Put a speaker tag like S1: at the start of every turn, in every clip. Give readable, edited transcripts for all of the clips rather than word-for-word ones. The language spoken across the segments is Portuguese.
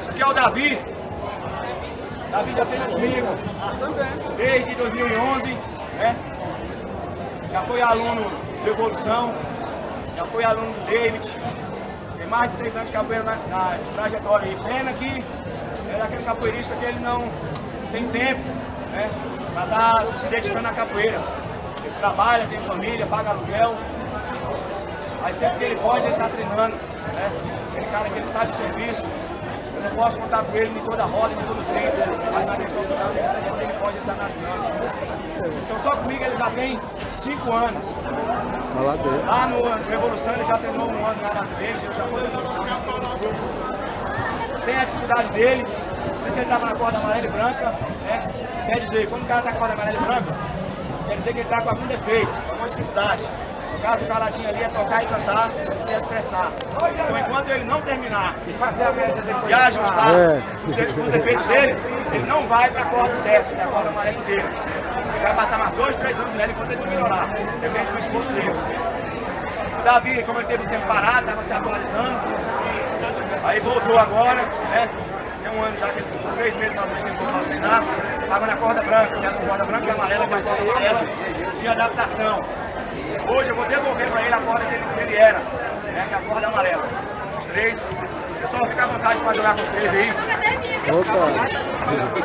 S1: Esse aqui é o Davi. Davi já treina comigo desde 2011, né? Já foi aluno de Evolução, já foi aluno do David. Tem mais de 6 anos de capoeira na trajetória aí. Pena que é daquele capoeirista que ele não tem tempo, né, para estar se dedicando à capoeira. Ele trabalha, tem família, paga aluguel. Aí sempre que ele pode, ele está treinando, né? Aquele cara que ele sabe o serviço. Eu não posso contar com ele em toda a roda, em todo treino, mas na questão financeira, sempre que ele pode, ele está me ajudando. Então só comigo ele já tem 5 anos. Lá no Revolução ele já treinou 1 ano na brasileira, eu já fui tem a dificuldade dele, por isso que ele estava na corda amarela e branca, né? Quer dizer, quando o cara está com a corda amarela e branca, quer dizer que ele está com algum defeito, alguma dificuldade. No caso, o caladinho ali é tocar e cantar e se expressar. Então, enquanto ele não terminar de ajustar os defeitos dele, ele não vai para a corda certa, que é a corda amarela inteira. Ele vai passar mais 2, 3 anos nela enquanto ele não melhorar. Depende do esforço dele. O Davi, como ele teve um tempo parado, estava se atualizando, aí voltou agora, né? Tem 1 ano já, 6 meses que ele voltou a treinar, estava na corda branca, que era a corda branca e amarela, que é a corda amarela de adaptação. Hoje eu vou devolver para ele a corda que ele era, né? Que é a corda amarela. Os 3. Pessoal, fica à vontade para jogar com os 3 aí.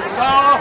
S1: Pessoal,